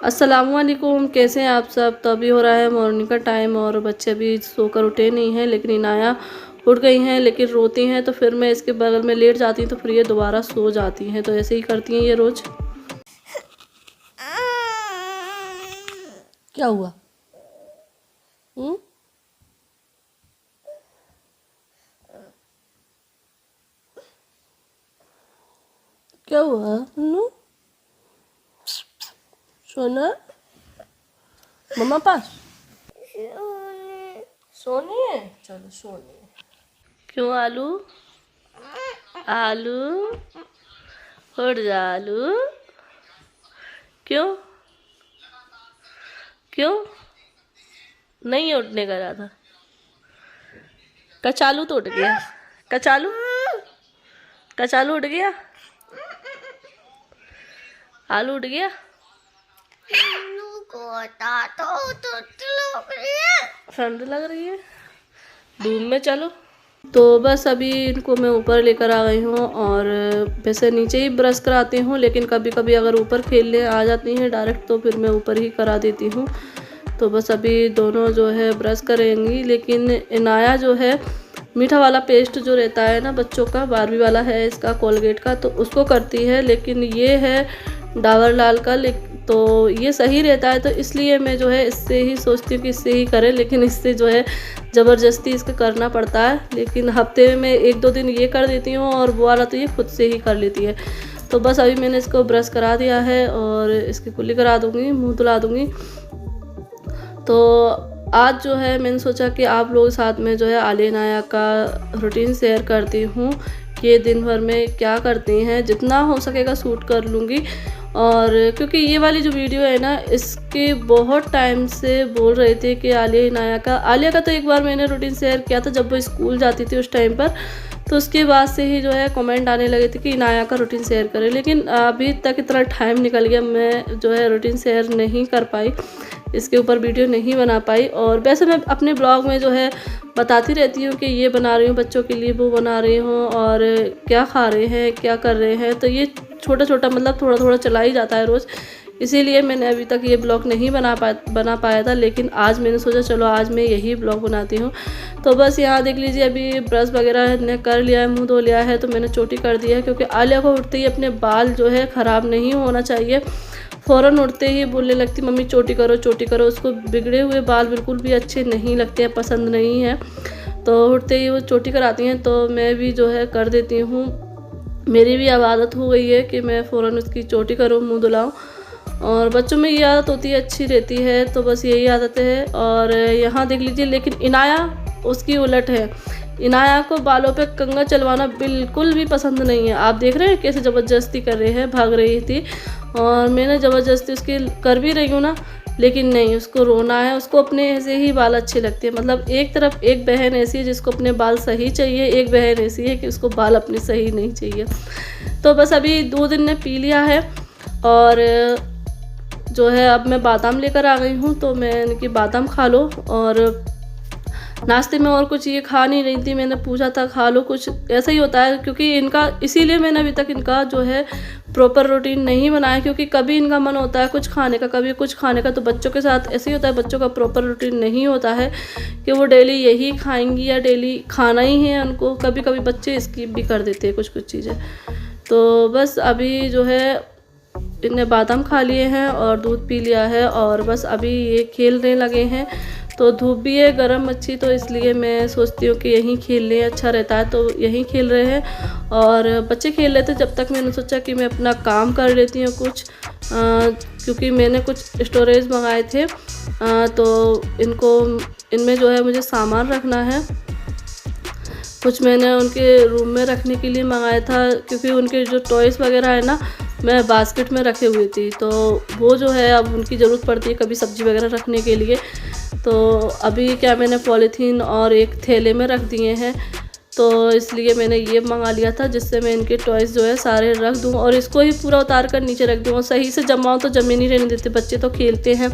अस्सलामुअलैकुम, कैसे हैं आप सब। तो अभी हो रहा है मॉर्निंग का टाइम और बच्चे अभी सोकर उठे नहीं हैं, लेकिन इनाया उठ गई हैं, लेकिन रोती हैं तो फिर मैं इसके बगल में लेट जाती हूँ तो फिर ये दोबारा सो जाती हैं। तो ऐसे ही करती हैं ये रोज़। क्या हुआ? क्या हुआ सोना? मम्मा पास सोनी है, चलो सोनी है। क्यों आलू? आलू उठ जा आलू। क्यों क्यों नहीं उठने का इरादा? कचालू तो उठ गया। कचालू कचालू उठ गया। आलू उठ गया। ठंड लग रही है, धूप में चलो। तो बस अभी इनको मैं ऊपर लेकर आ गई हूँ और वैसे नीचे ही ब्रश कराती हूँ, लेकिन कभी कभी अगर ऊपर खेलने आ जाती हैं डायरेक्ट तो फिर मैं ऊपर ही करा देती हूँ। तो बस अभी दोनों जो है ब्रश करेंगी, लेकिन इनाया जो है मीठा वाला पेस्ट जो रहता है ना बच्चों का, बारबी वाला है इसका कोलगेट का, तो उसको करती है। लेकिन ये है डाबर लाल का, तो ये सही रहता है, तो इसलिए मैं जो है इससे ही सोचती हूँ कि इससे ही करें, लेकिन इससे जो है ज़बरदस्ती इसका करना पड़ता है। लेकिन हफ्ते में 1-2 दिन ये कर देती हूँ और वो वाला तो ये खुद से ही कर लेती है। तो बस अभी मैंने इसको ब्रश करा दिया है और इसकी कुल्ली करा दूँगी, मुँह धुला दूँगी। तो आज जो है मैंने सोचा कि आप लोग साथ में जो है आलिया इनाया का रूटीन शेयर करती हूँ कि ये दिन भर में क्या करती हैं, जितना हो सकेगा शूट कर लूँगी। और क्योंकि ये वाली जो वीडियो है ना, इसके बहुत टाइम से बोल रहे थे कि आलिया का तो एक बार मैंने रूटीन शेयर किया था जब वो स्कूल जाती थी उस टाइम पर, तो उसके बाद से ही जो है कमेंट आने लगे थे कि इनाया का रूटीन शेयर करें। लेकिन अभी तक इतना टाइम निकल गया, मैं जो है रूटीन शेयर नहीं कर पाई, इसके ऊपर वीडियो नहीं बना पाई। और वैसे मैं अपने ब्लॉग में जो है बताती रहती हूँ कि ये बना रही हूँ बच्चों के लिए, वो बना रही हूँ और क्या खा रहे हैं, क्या कर रहे हैं। तो ये छोटा छोटा मतलब थोड़ा थोड़ा चला ही जाता है रोज़, इसीलिए मैंने अभी तक ये ब्लॉग नहीं बना पाया था। लेकिन आज मैंने सोचा चलो आज मैं यही ब्लॉग बनाती हूँ। तो बस यहाँ देख लीजिए, अभी ब्रश वगैरह ने कर लिया है, मुंह धो लिया है, तो मैंने चोटी कर दी है, क्योंकि आलिया को उठते ही अपने बाल जो है ख़राब नहीं होना चाहिए। फ़ौरन उठते ही बोलने लगती मम्मी चोटी करो चोटी करो। उसको बिगड़े हुए बाल बिल्कुल भी अच्छे नहीं लगते हैं, पसंद नहीं है, तो उठते ही वो चोटी कराती हैं। तो मैं भी जो है कर देती हूँ, मेरी भी अब आदत हो गई है कि मैं फ़ौरन उसकी चोटी करूँ, मुँह धुलाऊँ। और बच्चों में ये आदत होती है, अच्छी रहती है, तो बस यही आदत है। और यहाँ देख लीजिए, लेकिन इनाया उसकी उलट है। इनाया को बालों पे कंघा चलवाना बिल्कुल भी पसंद नहीं है। आप देख रहे हैं कैसे ज़बरदस्ती कर रहे हैं, भाग रही थी और मैंने ज़बरदस्ती उसकी कर भी रही हूँ ना, लेकिन नहीं, उसको रोना है। उसको अपने ऐसे ही बाल अच्छे लगते हैं। मतलब एक तरफ एक बहन ऐसी है जिसको अपने बाल सही चाहिए, एक बहन ऐसी है कि उसको बाल अपने सही नहीं चाहिए। तो बस अभी 2 दिन ने पी लिया है और जो है अब मैं बादाम लेकर आ गई हूँ, तो मैं इनकी बादाम खा लो। और नाश्ते में और कुछ ये खा नहीं रही थी, मैंने पूछा था खा लो कुछ, ऐसा ही होता है क्योंकि इनका, इसीलिए मैंने अभी तक इनका जो है प्रॉपर रूटीन नहीं बनाया, क्योंकि कभी इनका मन होता है कुछ खाने का, कभी कुछ खाने का। तो बच्चों के साथ ऐसे ही होता है, बच्चों का प्रॉपर रूटीन नहीं होता है कि वो डेली यही खाएंगी या डेली खाना ही है उनको। कभी कभी बच्चे स्किप भी कर देते हैं कुछ कुछ चीज़ें। तो बस अभी जो है इनने बादाम खा लिए हैं और दूध पी लिया है और बस अभी ये खेलने लगे हैं। तो धूप भी है गर्म अच्छी, तो इसलिए मैं सोचती हूँ कि यहीं खेल लें, अच्छा रहता है, तो यहीं खेल रहे हैं। और बच्चे खेल रहे थे, जब तक मैंने सोचा कि मैं अपना काम कर लेती हूँ कुछ, क्योंकि मैंने कुछ स्टोरेज मंगाए थे, तो इनमें जो है मुझे सामान रखना है। कुछ मैंने उनके रूम में रखने के लिए मंगाया था, क्योंकि उनके जो टॉयज़ वगैरह है ना, मैं बास्केट में रखे हुई थी, तो वो जो है अब उनकी ज़रूरत पड़ती है कभी सब्ज़ी वगैरह रखने के लिए। तो अभी क्या मैंने पॉलीथीन और एक थैले में रख दिए हैं, तो इसलिए मैंने ये मंगा लिया था जिससे मैं इनके टॉयज़ जो है सारे रख दूँ और इसको ही पूरा उतार कर नीचे रख दूँ। और सही से जमाऊँ तो जमे नहीं रहने देते बच्चे, तो खेलते हैं,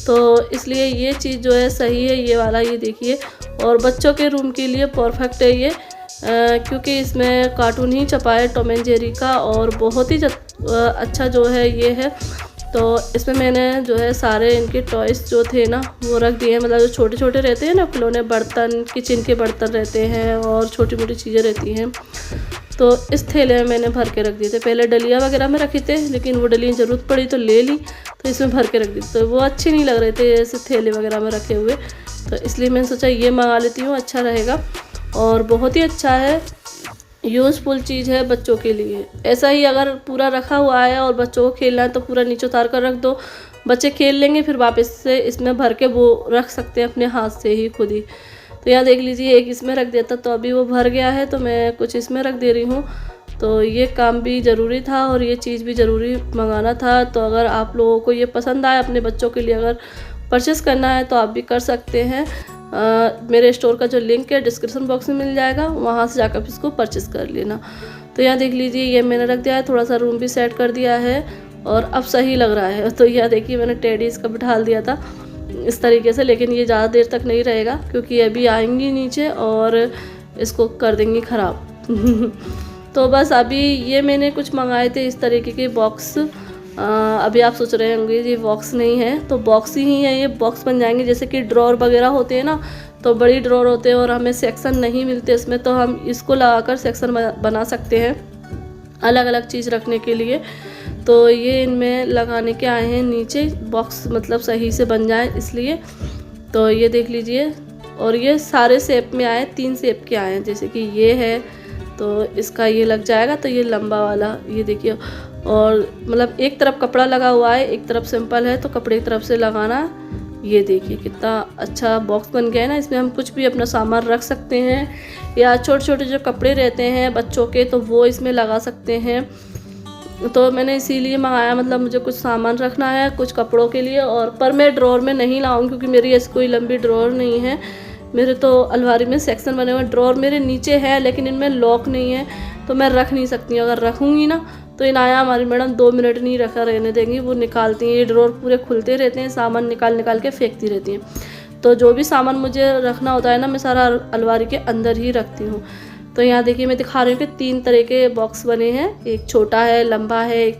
तो इसलिए ये चीज़ जो है सही है, ये वाला ये देखिए। और बच्चों के रूम के लिए परफेक्ट है ये, क्योंकि इसमें कार्टून ही छपा है टॉम एंड जेरी का, और बहुत ही अच्छा जो है ये है। तो इसमें मैंने जो है सारे इनके टॉयस जो थे ना वो रख दिए हैं। मतलब जो छोटे छोटे रहते हैं ना खिलौने, बर्तन, किचन के बर्तन रहते हैं और छोटी मोटी चीज़ें रहती हैं, तो इस थैले में मैंने भर के रख दिए थे। पहले डलिया वगैरह में रखे थे, लेकिन वो डलियाँ ज़रूरत पड़ी तो ले ली, तो इसमें भर के रख दी। तो वो अच्छे नहीं लग रहे थे ऐसे थैले वगैरह में रखे हुए, तो इसलिए मैंने सोचा ये मंगा लेती हूँ, अच्छा रहेगा और बहुत ही अच्छा है, यूज़फुल चीज़ है बच्चों के लिए। ऐसा ही अगर पूरा रखा हुआ है और बच्चों को खेलना है तो पूरा नीचे उतार कर रख दो, बच्चे खेल लेंगे, फिर वापस से इसमें भर के वो रख सकते हैं अपने हाथ से ही खुद ही। तो यहाँ देख लीजिए एक इसमें रख दिया था, तो अभी वो भर गया है, तो मैं कुछ इसमें रख दे रही हूँ। तो ये काम भी ज़रूरी था और ये चीज़ भी ज़रूरी मंगाना था। तो अगर आप लोगों को ये पसंद आए, अपने बच्चों के लिए अगर परचेस करना है तो आप भी कर सकते हैं। मेरे स्टोर का जो लिंक है डिस्क्रिप्शन बॉक्स में मिल जाएगा, वहाँ से जाकर इसको परचेस कर लेना। तो यहाँ देख लीजिए ये मैंने रख दिया है, थोड़ा सा रूम भी सेट कर दिया है और अब सही लग रहा है। तो यह देखिए मैंने टेडी इसका बिठा दिया था इस तरीके से, लेकिन ये ज़्यादा देर तक नहीं रहेगा क्योंकि अभी आएंगी नीचे और इसको कर देंगी ख़राब। तो बस अभी ये मैंने कुछ मंगाए थे इस तरीके के बॉक्स। अभी आप सोच रहे होंगे ये बॉक्स नहीं है, तो बॉक्स ही है, ये बॉक्स बन जाएंगे। जैसे कि ड्रॉर वगैरह होते हैं ना, तो बड़ी ड्रॉर होते हैं और हमें सेक्शन नहीं मिलते इसमें, तो हम इसको लगाकर सेक्शन बना सकते हैं अलग अलग चीज़ रखने के लिए। तो ये इनमें लगाने के आए हैं नीचे बॉक्स, मतलब सही से बन जाए इसलिए। तो ये देख लीजिए, और ये सारे शेप में आए, 3 शेप के आए हैं। जैसे कि ये है तो इसका ये लग जाएगा, तो ये लंबा वाला ये देखिए, और मतलब एक तरफ कपड़ा लगा हुआ है, एक तरफ सिंपल है, तो कपड़े की तरफ से लगाना। ये देखिए कितना अच्छा बॉक्स बन गया है ना, इसमें हम कुछ भी अपना सामान रख सकते हैं, या छोटे छोटे जो कपड़े रहते हैं बच्चों के तो वो इसमें लगा सकते हैं। तो मैंने इसीलिए मंगाया, मतलब मुझे कुछ सामान रखना है कुछ कपड़ों के लिए, और पर मैं ड्रॉर में नहीं लाऊंगी क्योंकि मेरी ऐसी कोई लंबी ड्रॉर नहीं है। मेरे तो अलमारी में सेक्शन बने हुए, ड्रॉर मेरे नीचे है लेकिन इनमें लॉक नहीं है, तो मैं रख नहीं सकती। अगर रखूँगी ना तो इनाया हमारी मैडम 2 मिनट नहीं रखा रहने देंगी, वो निकालती हैं। ये ड्रॉर पूरे खुलते रहते हैं, सामान निकाल निकाल के फेंकती रहती हैं। तो जो भी सामान मुझे रखना होता है ना, मैं सारा अलमारी के अंदर ही रखती हूँ। तो यहाँ देखिए मैं दिखा रही हूँ कि 3 तरह के बॉक्स बने हैं, एक छोटा है, लंबा है, एक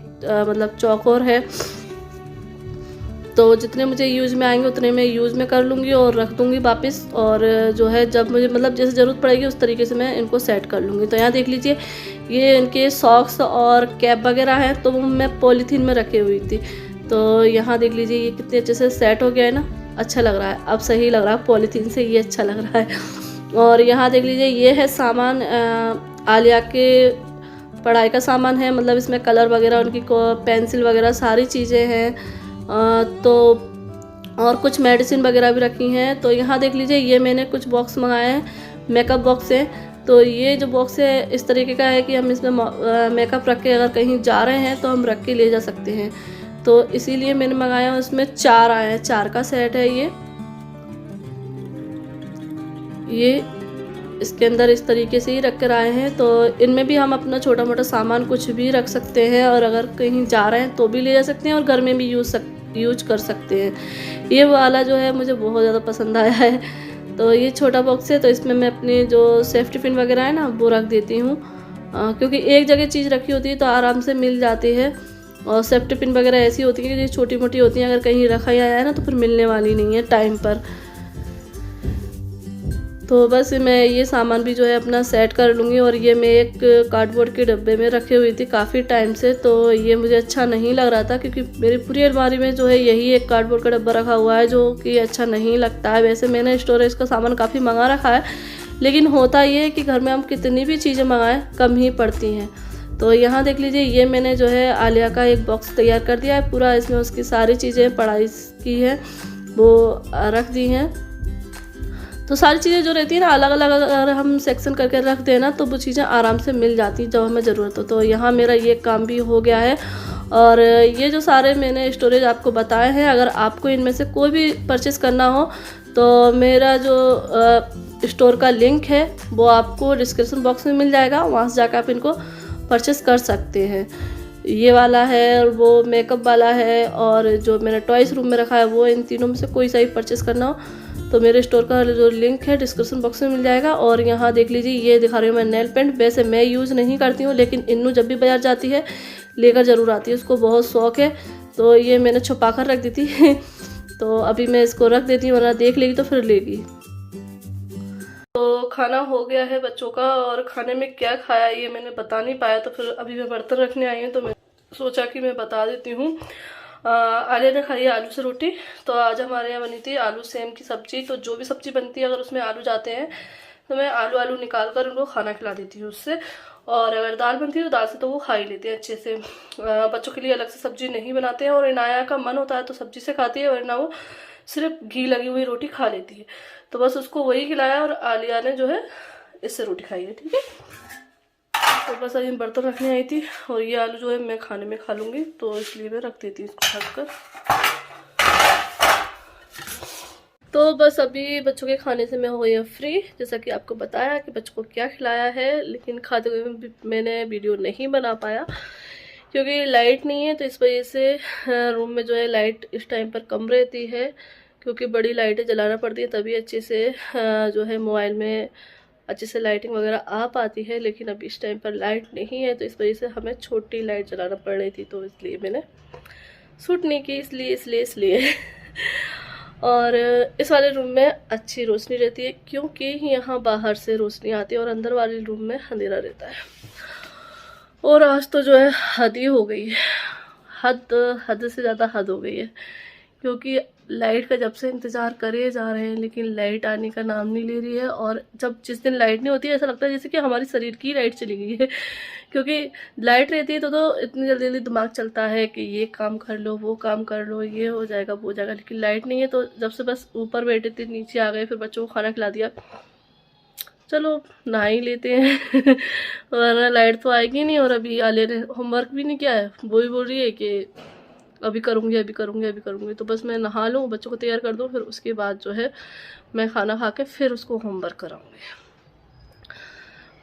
मतलब चौकोर है। तो जितने मुझे यूज़ में आएंगे उतने मैं यूज़ में कर लूँगी और रख दूँगी वापस, और जो है जब मुझे मतलब जैसे ज़रूरत पड़ेगी उस तरीके से मैं इनको सेट कर लूँगी। तो यहाँ देख लीजिए ये इनके सॉक्स और कैप वगैरह हैं, तो वो मैं पॉलीथीन में रखी हुई थी। तो यहाँ देख लीजिए ये कितने अच्छे से सेट हो गया है ना, अच्छा लग रहा है, अब सही लग रहा है, पॉलीथीन से ये अच्छा लग रहा है। और यहाँ देख लीजिए ये है सामान, आलिया के पढ़ाई का सामान है, मतलब इसमें कलर वगैरह, उनकी पेंसिल वगैरह सारी चीज़ें हैं। तो और कुछ मेडिसिन वगैरह भी रखी हैं। तो यहाँ देख लीजिए ये मैंने कुछ बॉक्स मंगाए हैं, मेकअप बॉक्स है। तो ये जो बॉक्स है इस तरीके का है कि हम इसमें मेकअप रख के अगर कहीं जा रहे हैं तो हम रख के ले जा सकते हैं, तो इसीलिए मैंने मंगाया। उसमें 4 आए हैं, 4 का सेट है ये इसके अंदर इस तरीके से ही रख कर आए हैं। तो इनमें भी हम अपना छोटा मोटा सामान कुछ भी रख सकते हैं, और अगर कहीं जा रहे हैं तो भी ले जा सकते हैं, और घर में भी यूज कर सकते हैं। ये वाला जो है मुझे बहुत ज़्यादा पसंद आया है। तो ये छोटा बॉक्स है, तो इसमें मैं अपनी जो सेफ्टी पिन वगैरह है ना वो रख देती हूँ, क्योंकि एक जगह चीज़ रखी होती है तो आराम से मिल जाती है। और सेफ्टी पिन वगैरह ऐसी होती है कि छोटी मोटी होती हैं, अगर कहीं रखा ही आया है ना तो फिर मिलने वाली नहीं है टाइम पर। तो बस मैं ये सामान भी जो है अपना सेट कर लूँगी। और ये मैं एक कार्डबोर्ड के डब्बे में रखे हुई थी काफ़ी टाइम से, तो ये मुझे अच्छा नहीं लग रहा था क्योंकि मेरी पूरी अलमारी में जो है यही एक कार्डबोर्ड का डब्बा रखा हुआ है जो कि अच्छा नहीं लगता है। वैसे मैंने स्टोरेज का सामान काफ़ी मंगा रखा है, लेकिन होता ये है कि घर में हम कितनी भी चीज़ें मंगाएं कम ही पड़ती हैं। तो यहाँ देख लीजिए ये मैंने जो है आलिया का एक बॉक्स तैयार कर दिया है पूरा, इसमें उसकी सारी चीज़ें पढ़ाई की है वो रख दी हैं। तो सारी चीज़ें जो रहती है ना अलग अलग अगर हम सेक्शन करके रख दें ना तो वो चीज़ें आराम से मिल जाती जब हमें ज़रूरत हो। तो यहाँ मेरा ये काम भी हो गया है। और ये जो सारे मैंने स्टोरेज आपको बताए हैं, अगर आपको इनमें से कोई भी परचेज़ करना हो तो मेरा जो स्टोर का लिंक है वो आपको डिस्क्रिप्शन बॉक्स में मिल जाएगा, वहाँ से जाकर आप इनको परचेज़ कर सकते हैं। ये वाला है, वो मेकअप वाला है, और जो मैंने टॉयस रूम में रखा है वो, इन तीनों में से कोई सा ही परचेज़ करना हो तो मेरे स्टोर का जो लिंक है डिस्क्रिप्शन बॉक्स में मिल जाएगा। और यहाँ देख लीजिए ये दिखा रही हूँ मैं नेल पेंट। वैसे मैं यूज़ नहीं करती हूँ, लेकिन इन्नू जब भी बाज़ार जाती है लेकर ज़रूर आती है, उसको बहुत शौक़ है तो ये मैंने छुपा कर रख दी थी तो अभी मैं इसको रख देती हूँ, वरना देख लेगी तो फिर लेगी। तो खाना हो गया है बच्चों का, और खाने में क्या खाया ये मैंने बता नहीं पाया, तो फिर अभी मैं बर्तन रखने आई हूँ तो मैं सोचा कि मैं बता देती हूँ। आलिया ने खाई आलू से रोटी। तो आज हमारे यहाँ बनी थी आलू सेम की सब्जी। तो जो भी सब्जी बनती है अगर उसमें आलू जाते हैं तो मैं आलू निकाल कर उनको खाना खिला देती हूँ उससे, और अगर दाल बनती है तो दाल से तो वो खा ही लेते हैं अच्छे से। बच्चों के लिए अलग से सब्जी नहीं बनाते हैं, और इनाया का मन होता है तो सब्जी से खाती है, वरना वो सिर्फ घी लगी हुई रोटी खा लेती है। तो बस उसको वही खिलाया, और आलिया ने जो है इससे रोटी खाई है। ठीक है, तो बस अभी बर्तन रखने आई थी, और ये आलू जो है मैं खाने में खा लूँगी, तो इसलिए मैं रख देती हूँ इसको ढक कर। तो बस अभी बच्चों के खाने से मैं हो गई हूँ फ्री, जैसा कि आपको बताया कि बच्चों को क्या खिलाया है, लेकिन खाते हुए मैंने वीडियो नहीं बना पाया क्योंकि लाइट नहीं है। तो इस वजह से रूम में जो है लाइट इस टाइम पर कम रहती है, क्योंकि बड़ी लाइटें जलाना पड़ती है तभी अच्छे से जो है मोबाइल में अच्छे से लाइटिंग वगैरह आ पाती है। लेकिन अब इस टाइम पर लाइट नहीं है, तो इस वजह से हमें छोटी लाइट जलाना पड़ रही थी, तो इसलिए मैंने शूट नहीं की, इसलिए और इस वाले रूम में अच्छी रोशनी रहती है, क्योंकि यहाँ बाहर से रोशनी आती है और अंदर वाले रूम में अंधेरा रहता है। और आज तो जो है हद ही हो गई है, हद से ज़्यादा हद हो गई है, क्योंकि लाइट का जब से इंतज़ार करे जा रहे हैं, लेकिन लाइट आने का नाम नहीं ले रही है। और जब जिस दिन लाइट नहीं होती है ऐसा लगता है जैसे कि हमारे शरीर की लाइट चली गई है, क्योंकि लाइट रहती है तो इतनी जल्दी जल्दी दिमाग चलता है कि ये काम कर लो, वो काम कर लो, ये हो जाएगा, वो हो जाएगा। लेकिन लाइट नहीं है तो जब से बस ऊपर बैठे थे नीचे आ गए, फिर बच्चों को खाना खिला दिया, चलो नहा ही लेते हैं वरना लाइट तो आएगी नहीं। और अभी आलिया ने होमवर्क भी नहीं किया है, वो भी बोल रही है कि अभी करूँगी। तो बस मैं नहा लूँ, बच्चों को तैयार कर दूँ, फिर उसके बाद जो है मैं खाना खा के फिर उसको होमवर्क कराऊँगी।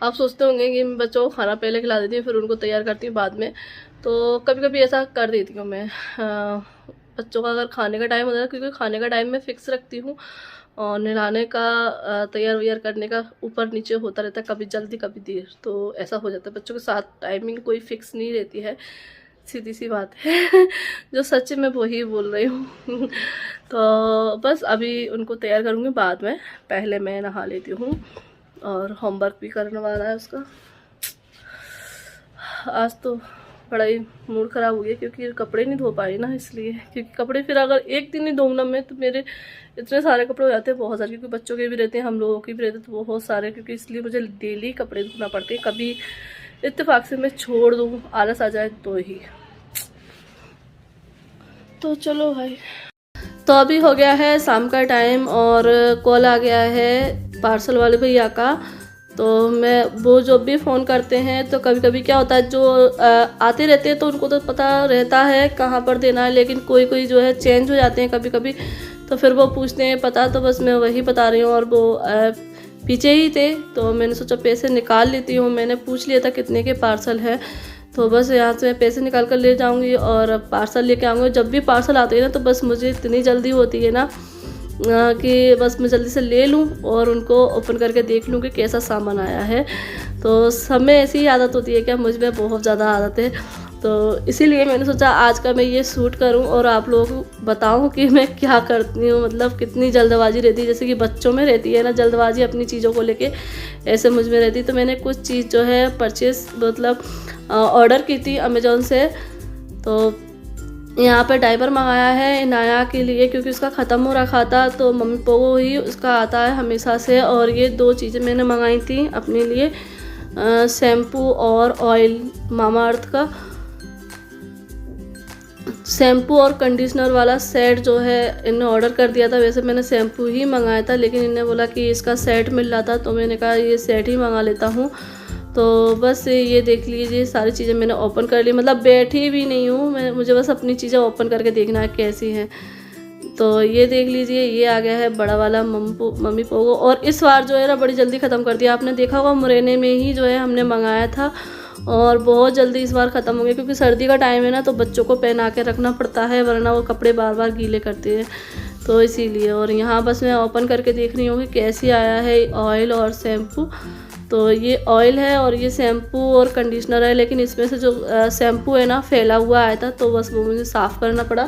आप सोचते होंगे कि मैं बच्चों को खाना पहले खिला देती हूँ फिर उनको तैयार करती हूँ बाद में, तो कभी कभी ऐसा कर देती हूँ मैं। बच्चों का अगर खाने का टाइम होता है, क्योंकि खाने का टाइम मैं फ़िक्स रखती हूँ, और नहलाने का तैयार वैयार करने का ऊपर नीचे होता रहता है, कभी जल्दी कभी देर, तो ऐसा हो जाता है। बच्चों के साथ टाइमिंग कोई फ़िक्स नहीं रहती है, सीधी सी बात है जो सच में वही बोल रही हूँ तो बस अभी उनको तैयार करूँगी बाद में, पहले मैं नहा लेती हूँ, और होमवर्क भी करने वाला है उसका। आज तो बड़ा ही मूड ख़राब हो गया, क्योंकि कपड़े नहीं धो पाई ना, इसलिए। क्योंकि कपड़े फिर अगर एक दिन ही धोऊँ ना मैं, तो मेरे इतने सारे कपड़े हो जाते हैं, बहुत सारे, क्योंकि बच्चों के भी रहते हैं, हम लोगों के भी रहते हैं, तो बहुत सारे, क्योंकि इसलिए मुझे डेली कपड़े धोना पड़ते हैं। कभी इत्तेफाक से मैं छोड़ दूँ, आलस आ जाए तो ही। तो चलो भाई, तो अभी हो गया है शाम का टाइम, और कॉल आ गया है पार्सल वाले भैया का। तो मैं वो जो भी फ़ोन करते हैं, तो कभी कभी क्या होता है, जो आते रहते हैं तो उनको तो पता रहता है कहाँ पर देना है, लेकिन कोई कोई जो है चेंज हो जाते हैं कभी कभी, तो फिर वो पूछते हैं पता, तो बस मैं वही बता रही हूँ। और वो पीछे ही थे, तो मैंने सोचा पैसे निकाल लेती हूँ। मैंने पूछ लिया था कितने के पार्सल है, तो बस यहाँ से मैं पैसे निकाल कर ले जाऊँगी और पार्सल लेके आऊँगी। जब भी पार्सल आते हैं ना, तो बस मुझे इतनी जल्दी होती है ना कि बस मैं जल्दी से ले लूँ और उनको ओपन करके देख लूँ कि कैसा सामान आया है। तो सब में ऐसी ही आदत होती है, क्या मुझ में बहुत ज़्यादा आदत है, तो इसीलिए मैंने सोचा आज का मैं ये शूट करूं और आप लोगों को बताऊं कि मैं क्या करती हूँ, मतलब कितनी जल्दबाजी रहती है। जैसे कि बच्चों में रहती है ना जल्दबाजी अपनी चीज़ों को लेके, ऐसे मुझ में रहती। तो मैंने कुछ चीज़ जो है परचेस मतलब ऑर्डर की थी अमेज़ॉन से। तो यहाँ पर डायपर मंगाया है इनाया के लिए, क्योंकि उसका ख़त्म हो रखा था, तो मम्मी पोगो ही उसका आता है हमेशा से। और ये 2 चीज़ें मैंने मंगाई थी अपने लिए, शैम्पू और ऑयल, मामा अर्थ का शैम्पू और कंडीशनर वाला सेट जो है इन्हें ऑर्डर कर दिया था। वैसे मैंने शैम्पू ही मंगाया था, लेकिन इन्हें बोला कि इसका सेट मिल रहा था, तो मैंने कहा ये सेट ही मंगा लेता हूँ। तो बस ये देख लीजिए सारी चीज़ें मैंने ओपन कर ली, मतलब बैठी भी नहीं हूँ, मुझे बस अपनी चीज़ें ओपन करके देखना है कैसी हैं। तो ये देख लीजिए, ये आ गया है बड़ा वाला मम्मी पोगो। और इस बार जो है ना बड़ी जल्दी ख़त्म कर दिया। आपने देखा होगा मुरैने में ही जो है हमने मंगाया था, और बहुत जल्दी इस बार ख़त्म हो गया, क्योंकि सर्दी का टाइम है ना, तो बच्चों को पहना के रखना पड़ता है, वरना वो कपड़े बार बार गीले करते हैं, तो इसीलिए। और यहाँ बस मैं ओपन करके देख रही हूँ कि कैसी आया है ऑयल और शैम्पू। तो ये ऑयल है और ये शैम्पू और कंडीशनर है, लेकिन इसमें से जो शैम्पू है ना फैला हुआ आया था, तो बस वो मुझे साफ़ करना पड़ा,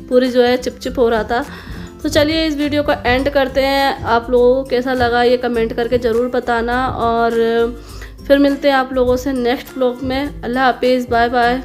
पूरी जो है चिपचिप हो रहा था। तो चलिए इस वीडियो को एंड करते हैं। आप लोगों को कैसा लगा ये कमेंट करके ज़रूर बताना, और फिर मिलते हैं आप लोगों से नेक्स्ट व्लॉग में। अल्लाह हाफिज़, बाय बाय।